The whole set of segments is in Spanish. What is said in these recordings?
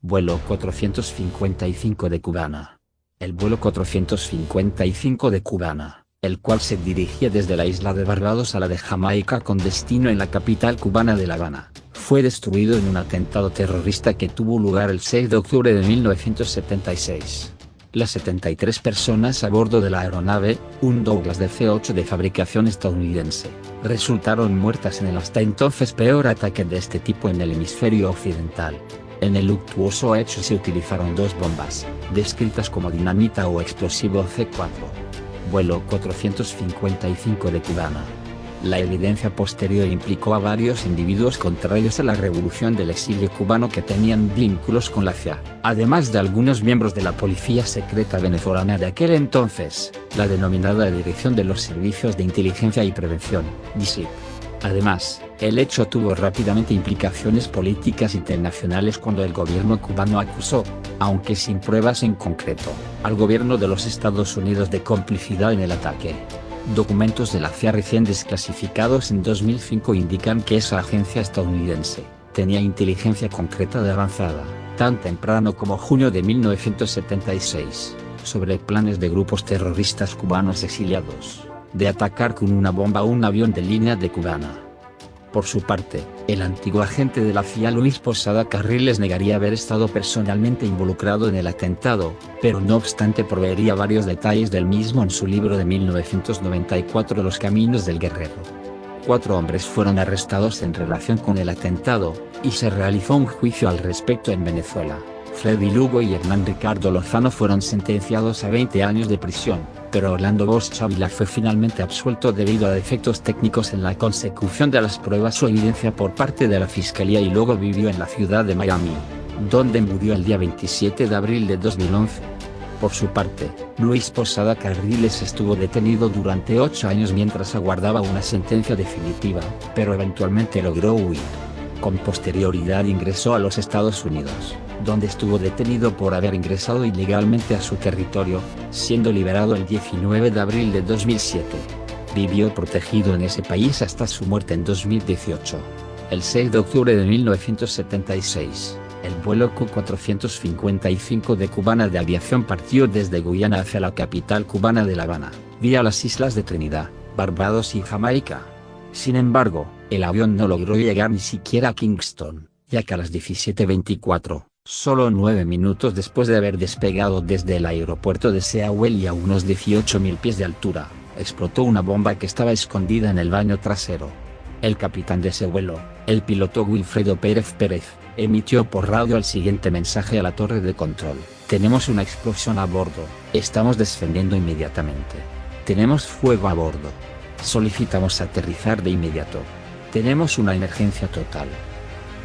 Vuelo 455 de Cubana. El vuelo 455 de Cubana, el cual se dirigía desde la isla de Barbados a la de Jamaica con destino en la capital cubana de La Habana, fue destruido en un atentado terrorista que tuvo lugar el 6 de octubre de 1976. Las 73 personas a bordo de la aeronave, un Douglas DC-8 de fabricación estadounidense, resultaron muertas en el hasta entonces peor ataque de este tipo en el hemisferio occidental. En el luctuoso hecho se utilizaron dos bombas, descritas como dinamita o explosivo C4. Vuelo 455 de Cubana. La evidencia posterior implicó a varios individuos contrarios a la revolución del exilio cubano que tenían vínculos con la CIA, además de algunos miembros de la Policía Secreta Venezolana de aquel entonces, la denominada Dirección de los Servicios de Inteligencia y Prevención, DISIP. Además, el hecho tuvo rápidamente implicaciones políticas internacionales cuando el gobierno cubano acusó, aunque sin pruebas en concreto, al gobierno de los Estados Unidos de complicidad en el ataque. Documentos de la CIA recién desclasificados en 2005 indican que esa agencia estadounidense tenía inteligencia concreta de avanzada, tan temprano como junio de 1976, sobre planes de grupos terroristas cubanos exiliados de atacar con una bomba un avión de línea de Cubana. Por su parte, el antiguo agente de la CIA Luis Posada Carriles negaría haber estado personalmente involucrado en el atentado, pero no obstante proveería varios detalles del mismo en su libro de 1994 Los Caminos del Guerrero. 4 hombres fueron arrestados en relación con el atentado, y se realizó un juicio al respecto en Venezuela. Freddy Lugo y Hernán Ricardo Lozano fueron sentenciados a 20 años de prisión, pero Orlando Bosch Ávila fue finalmente absuelto debido a defectos técnicos en la consecución de las pruebas o evidencia por parte de la Fiscalía y luego vivió en la ciudad de Miami, donde murió el día 27 de abril de 2011. Por su parte, Luis Posada Carriles estuvo detenido durante 8 años mientras aguardaba una sentencia definitiva, pero eventualmente logró huir. Con posterioridad ingresó a los Estados Unidos, donde estuvo detenido por haber ingresado ilegalmente a su territorio, siendo liberado el 19 de abril de 2007. Vivió protegido en ese país hasta su muerte en 2018. El 6 de octubre de 1976, el vuelo Q-455 de Cubana de Aviación partió desde Guyana hacia la capital cubana de La Habana, vía las islas de Trinidad, Barbados y Jamaica. Sin embargo, el avión no logró llegar ni siquiera a Kingston, ya que a las 17:24, solo 9 minutos después de haber despegado desde el aeropuerto de Seawell y a unos 18.000 pies de altura, explotó una bomba que estaba escondida en el baño trasero. El capitán de ese vuelo, el piloto Wilfredo Pérez, emitió por radio el siguiente mensaje a la torre de control: tenemos una explosión a bordo, estamos descendiendo inmediatamente. Tenemos fuego a bordo. Solicitamos aterrizar de inmediato. Tenemos una emergencia total.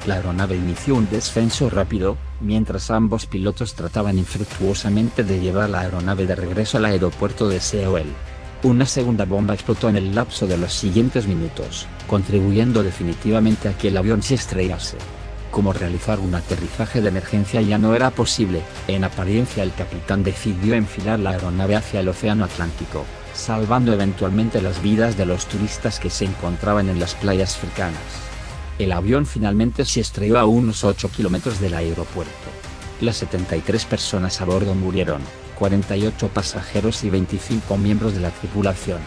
La aeronave inició un descenso rápido, mientras ambos pilotos trataban infructuosamente de llevar la aeronave de regreso al aeropuerto de Seawell. Una segunda bomba explotó en el lapso de los siguientes minutos, contribuyendo definitivamente a que el avión se estrellase. Como realizar un aterrizaje de emergencia ya no era posible, en apariencia el capitán decidió enfilar la aeronave hacia el Océano Atlántico, salvando eventualmente las vidas de los turistas que se encontraban en las playas cercanas. El avión finalmente se estrelló a unos 8 kilómetros del aeropuerto. Las 73 personas a bordo murieron, 48 pasajeros y 25 miembros de la tripulación.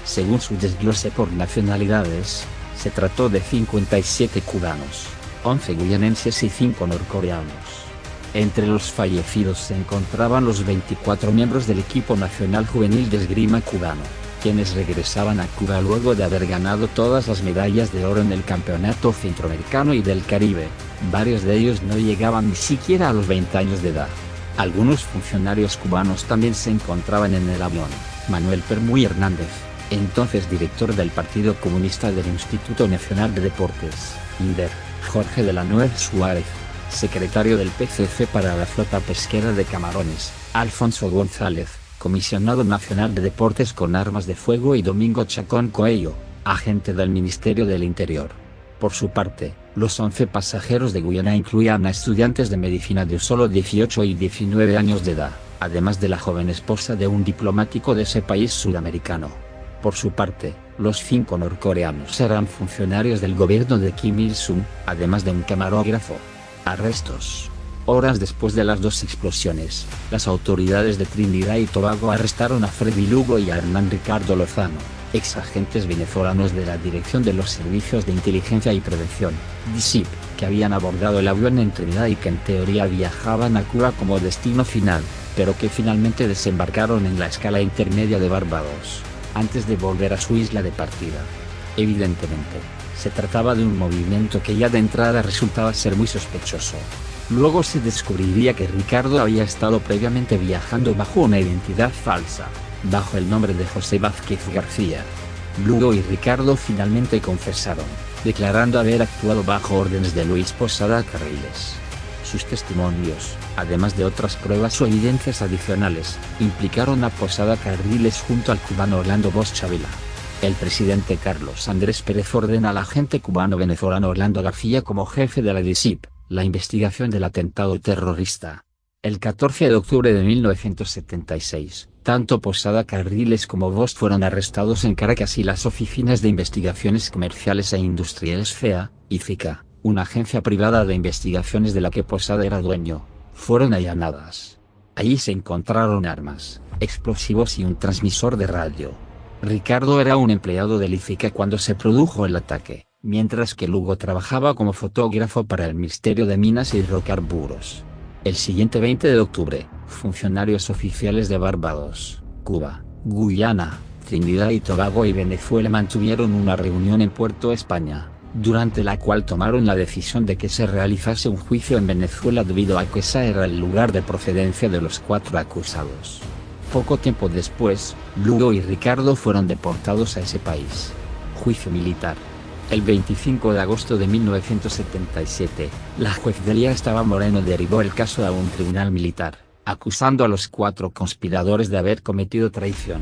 Según su desglose por nacionalidades, se trató de 57 cubanos, 11 guyanenses y 5 norcoreanos. Entre los fallecidos se encontraban los 24 miembros del equipo nacional juvenil de esgrima cubano, quienes regresaban a Cuba luego de haber ganado todas las medallas de oro en el Campeonato Centroamericano y del Caribe. Varios de ellos no llegaban ni siquiera a los 20 años de edad. Algunos funcionarios cubanos también se encontraban en el avión. Manuel Permuy Hernández, entonces director del Partido Comunista del Instituto Nacional de Deportes, INDER; Jorge de la Nuez Suárez, secretario del PCC para la Flota Pesquera de Camarones; Alfonso González, comisionado nacional de Deportes con Armas de Fuego; y Domingo Chacón Coello, agente del Ministerio del Interior. Por su parte, los 11 pasajeros de Guyana incluían a estudiantes de medicina de solo 18 y 19 años de edad, además de la joven esposa de un diplomático de ese país sudamericano. Por su parte, los 5 norcoreanos eran funcionarios del gobierno de Kim Il-sung, además de un camarógrafo. Arrestos. Horas después de las dos explosiones, las autoridades de Trinidad y Tobago arrestaron a Freddy Lugo y a Hernán Ricardo Lozano, ex agentes venezolanos de la Dirección de los Servicios de Inteligencia y Prevención, DSIP, que habían abordado el avión en Trinidad y que en teoría viajaban a Cuba como destino final, pero que finalmente desembarcaron en la escala intermedia de Barbados, antes de volver a su isla de partida. Evidentemente, se trataba de un movimiento que ya de entrada resultaba ser muy sospechoso. Luego se descubriría que Ricardo había estado previamente viajando bajo una identidad falsa, bajo el nombre de José Vázquez García. Lugo y Ricardo finalmente confesaron, declarando haber actuado bajo órdenes de Luis Posada Carriles. Sus testimonios, además de otras pruebas o evidencias adicionales, implicaron a Posada Carriles junto al cubano Orlando Bosch Chavila. El presidente Carlos Andrés Pérez ordena al agente cubano-venezolano Orlando García como jefe de la DSIP, la investigación del atentado terrorista. El 14 de octubre de 1976, tanto Posada Carriles como Bosch fueron arrestados en Caracas y las oficinas de investigaciones comerciales e industriales FEA, y FICA, una agencia privada de investigaciones de la que Posada era dueño, fueron allanadas. Allí se encontraron armas, explosivos y un transmisor de radio. Ricardo era un empleado del IFICA cuando se produjo el ataque, mientras que Lugo trabajaba como fotógrafo para el Ministerio de Minas y Hidrocarburos. El siguiente 20 de octubre, funcionarios oficiales de Barbados, Cuba, Guyana, Trinidad y Tobago y Venezuela mantuvieron una reunión en Puerto España, durante la cual tomaron la decisión de que se realizase un juicio en Venezuela debido a que ese era el lugar de procedencia de los 4 acusados. Poco tiempo después, Lugo y Ricardo fueron deportados a ese país. Juicio militar. El 25 de agosto de 1977, la juez Delia Estaba Moreno derivó el caso a un tribunal militar, acusando a los 4 conspiradores de haber cometido traición.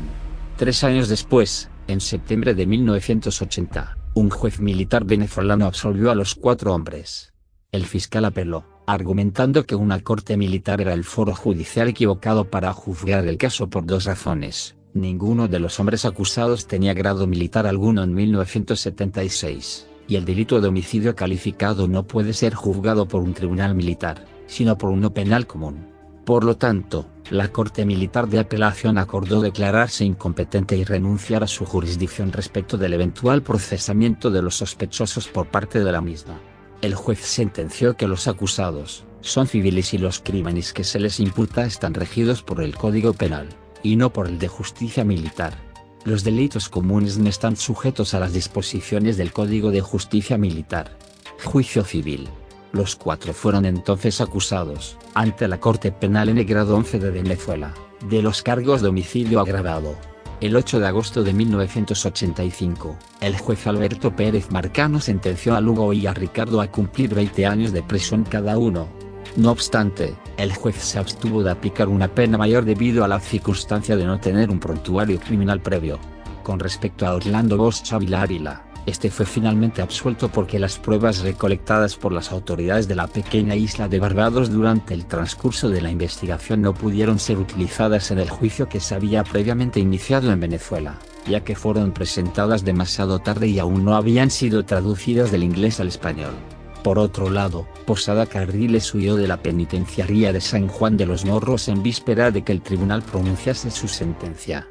3 años después, en septiembre de 1980, un juez militar venezolano absolvió a los 4 hombres. El fiscal apeló, argumentando que una corte militar era el foro judicial equivocado para juzgar el caso por 2 razones. Ninguno de los hombres acusados tenía grado militar alguno en 1976, y el delito de homicidio calificado no puede ser juzgado por un tribunal militar, sino por uno penal común. Por lo tanto, la Corte Militar de Apelación acordó declararse incompetente y renunciar a su jurisdicción respecto del eventual procesamiento de los sospechosos por parte de la misma. El juez sentenció que los acusados son civiles y los crímenes que se les imputa están regidos por el Código Penal, y no por el de justicia militar. Los delitos comunes no están sujetos a las disposiciones del Código de Justicia Militar. Juicio civil. Los 4 fueron entonces acusados, ante la Corte Penal en el grado 11 de Venezuela, de los cargos de homicidio agravado. El 8 de agosto de 1985, el juez Alberto Pérez Marcano sentenció a Lugo y a Ricardo a cumplir 20 años de prisión cada uno. No obstante, el juez se abstuvo de aplicar una pena mayor debido a la circunstancia de no tener un prontuario criminal previo. Con respecto a Orlando Bosch Chavila Ávila, este fue finalmente absuelto porque las pruebas recolectadas por las autoridades de la pequeña isla de Barbados durante el transcurso de la investigación no pudieron ser utilizadas en el juicio que se había previamente iniciado en Venezuela, ya que fueron presentadas demasiado tarde y aún no habían sido traducidas del inglés al español. Por otro lado, Posada Carriles huyó de la penitenciaría de San Juan de los Morros en víspera de que el tribunal pronunciase su sentencia.